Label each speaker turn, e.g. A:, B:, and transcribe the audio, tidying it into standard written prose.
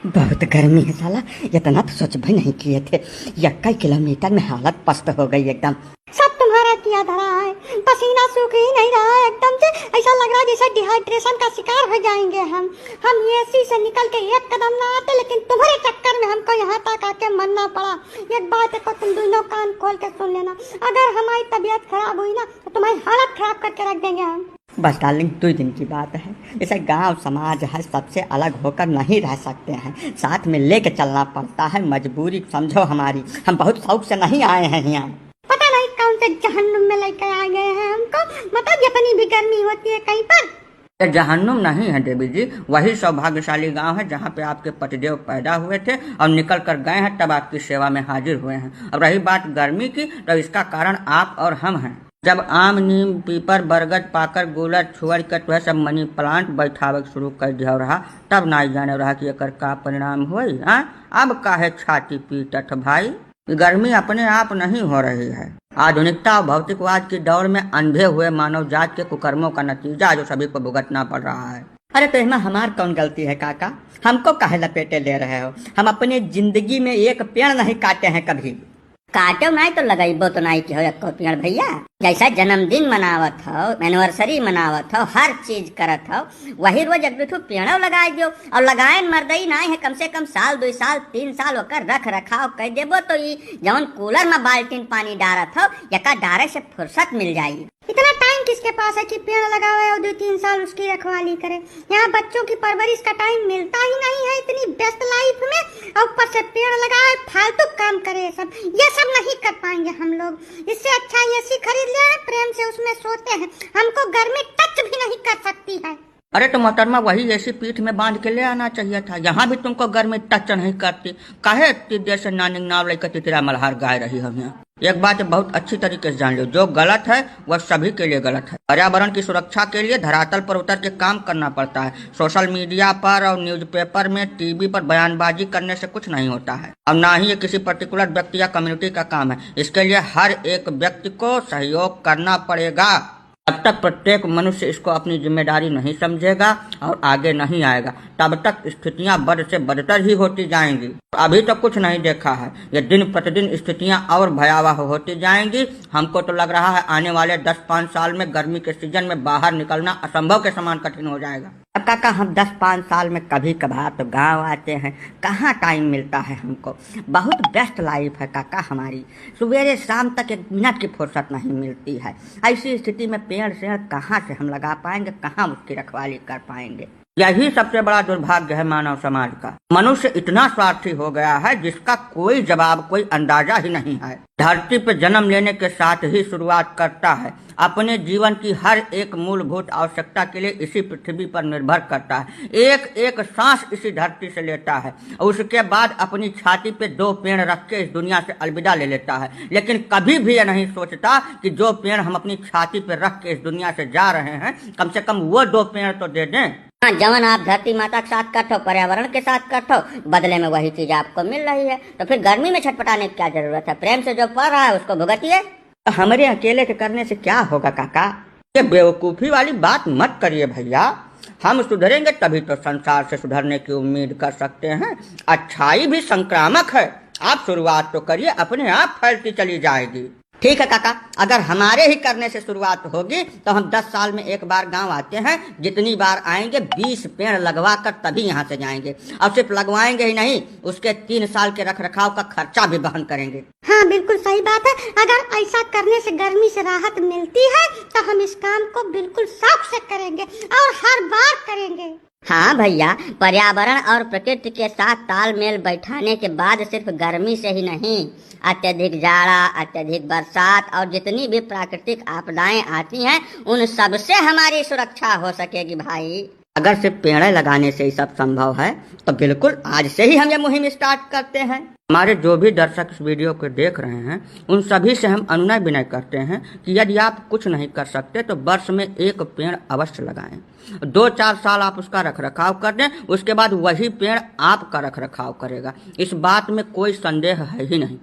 A: बहुत गर्मी है साला। इतना तो सोच भी नहीं किए थे। 21 किलोमीटर में हालत पस्त हो गई एकदम। सब तुम्हारा किया धरा है, पसीना सूख ही नहीं रहा है एकदम से। ऐसा लग रहा है जैसे डिहाइड्रेशन का शिकार हो जाएंगे हम एसी से निकल के एक कदम ना आते, लेकिन तुम्हारे चक्कर में हमको यहाँ तक आके मरना पड़ा। एक बात है को तुम दोनों कान खोल के सुन लेना, अगर हमारी तबीयत खराब हुई ना तो तुम्हारी हालत खराब करके रख देंगे हम। बस डार्लिंग 2 दिन की बात है। जैसे गांव समाज है, सबसे अलग होकर नहीं रह सकते हैं, साथ में लेके चलना पड़ता है। मजबूरी समझो हमारी, हम बहुत शौक से नहीं आए हैं यहाँ। पता नहीं कौन से जहन्नुम में लेकर आ गए हैं हमको। मतलब जितनी भी गर्मी होती है कहीं पर। जहन्नुम नहीं है देवी जी, वही सौभाग्यशाली गांव है जहाँ पे आपके पतिदेव पैदा हुए थे और निकल कर गए हैं, तब आपकी सेवा में हाजिर हुए हैं। अब रही बात गर्मी की, तो इसका कारण आप और हम हैं। जब आम नीम पीपर बरगद पाकर गुलर छुअर के तो सब मनी प्लांट बैठावे शुरू कर दिया रहा, तब ना जाने रहा कि एकर का परिणाम हुई। अब काहे छाती पीटत भाई। गर्मी अपने आप नहीं हो रही है, आधुनिकता और भौतिकवाद की दौड़ में अंधे हुए मानव जात के कुकर्मों का नतीजा जो सभी को भुगतना पड़ रहा है। अरे तो इसमें हमार कौन गलती है काका? हमको काहे लपेटे ले रहे हो? हम अपने जिंदगी में एक पेड़ नहीं काटे हैं कभी। काटो नहीं तो लगाइबो तो नहीं कि हो एको पेड़ भैया। जैसा जन्मदिन मनावत हो, एनिवर्सरी मनावत हो, हर चीज करत हो, वही रोज एक दो पेड़ो लगाए दो। और लगाए मर्दई नहीं है, कम से कम साल 2 साल 3 साल होकर रख रखाव कर देबो तो ये जौन कूलर में बाल्टीन पानी डारत हो यका डारे से फुर्सत मिल जाएगी। इतना टाइम किसके पास है कि पेड़ लगावे और 2-3 साल उसकी रखवाली करे? यहाँ बच्चों की परवरिश का टाइम मिलता ही नहीं है इतनी व्यस्त लाइफ में, और ऊपर से पेड़ लगाए फालतू काम करे। ये सब नहीं कर पाएंगे हम लोग। इससे अच्छा एसी खरीद ले, प्रेम से उसमें सोते हैं, हमको गर्मी टच भी नहीं कर सकती है। अरे तो मोहतरमा वही एसी पीठ में बांध के ले आना चाहिए था, यहाँ भी तुमको गर्मी टच नहीं करती। काहे इतनी देर से नानी नाव लेकर तितरा मल्हार गाय रही हो यहाँ? एक बात बहुत अच्छी तरीके से जान लो, जो गलत है वह सभी के लिए गलत है। पर्यावरण की सुरक्षा के लिए धरातल पर उतर के काम करना पड़ता है। सोशल मीडिया पर और न्यूज़पेपर में, टीवी पर बयानबाजी करने से कुछ नहीं होता है, और ना ही ये किसी पर्टिकुलर व्यक्ति या कम्युनिटी का काम है। इसके लिए हर एक व्यक्ति को सहयोग करना पड़ेगा। जब तक प्रत्येक मनुष्य इसको अपनी जिम्मेदारी नहीं समझेगा और आगे नहीं आएगा, तब तक स्थितियां बद से बदतर ही होती जाएंगी। अभी तो कुछ नहीं देखा है, ये दिन प्रतिदिन स्थितियां और भयावह होती जाएंगी। हमको तो लग रहा है आने वाले 10-5 साल में गर्मी के सीजन में बाहर निकलना असंभव के समान कठिन हो जाएगा। अब काका हम 10-5 साल में कभी कभार तो गांव आते हैं, कहाँ टाइम मिलता है हमको। बहुत व्यस्त लाइफ है काका हमारी, सवेरे शाम तक 1 मिनट की फुर्सत नहीं मिलती है। ऐसी स्थिति में पेड़ से कहाँ से हम लगा पाएंगे, कहाँ उसकी रखवाली कर पाएंगे? यही सबसे बड़ा दुर्भाग्य है मानव समाज का। मनुष्य इतना स्वार्थी हो गया है जिसका कोई जवाब, कोई अंदाजा ही नहीं है। धरती पर जन्म लेने के साथ ही शुरुआत करता है, अपने जीवन की हर एक मूलभूत आवश्यकता के लिए इसी पृथ्वी पर निर्भर करता है, एक एक सांस इसी धरती से लेता है, और उसके बाद अपनी छाती पे 2 पेड़ रख के इस दुनिया से अलविदा ले लेता है। लेकिन कभी भी यह नहीं सोचता कि जो पेड़ हम अपनी छाती पे रख के इस दुनिया से जा रहे हैं, कम से कम वो 2 पेड़ तो दे दें। जवन आप धरती माता के साथ करते हो, पर्यावरण के साथ करते हो, बदले में वही चीज आपको मिल रही है, तो फिर गर्मी में छटपटाने की क्या जरूरत है? प्रेम से जो पड़ रहा है उसको भुगतिए। हमारे अकेले के करने से क्या होगा काका? ये बेवकूफी वाली बात मत करिए भैया। हम सुधरेंगे तभी तो संसार से सुधरने की उम्मीद कर सकते हैं। अच्छाई भी संक्रामक है, आप शुरुआत तो करिए, अपने आप फैलती चली जाएगी। ठीक है काका, अगर हमारे ही करने से शुरुआत होगी तो हम 10 साल में एक बार गांव आते हैं। जितनी बार आएंगे 20 पेड़ लगवा कर तभी यहाँ से जाएंगे, और सिर्फ लगवाएंगे ही नहीं, उसके 3 साल के रख रखाव का खर्चा भी वहन करेंगे। हाँ बिल्कुल सही बात है। अगर ऐसा करने से गर्मी से राहत मिलती है तो हम इस काम को बिल्कुल शौक से करेंगे और हर बार करेंगे। हाँ भैया, पर्यावरण और प्रकृति के साथ तालमेल बैठाने के बाद सिर्फ गर्मी से ही नहीं, अत्यधिक जाड़ा, अत्यधिक बरसात और जितनी भी प्राकृतिक आपदाएं आती हैं, उन सब से हमारी सुरक्षा हो सकेगी भाई। अगर सिर्फ पेड़ लगाने से ही सब संभव है तो बिल्कुल आज से ही हम ये मुहिम स्टार्ट करते हैं। हमारे जो भी दर्शक इस वीडियो को देख रहे हैं, उन सभी से हम अनुनय विनय करते हैं कि यदि आप कुछ नहीं कर सकते तो वर्ष में 1 पेड़ अवश्य लगाएं। 2-4 साल आप उसका रखरखाव कर दें, उसके बाद वही पेड़ आपका रखरखाव करेगा। इस बात में कोई संदेह है ही नहीं।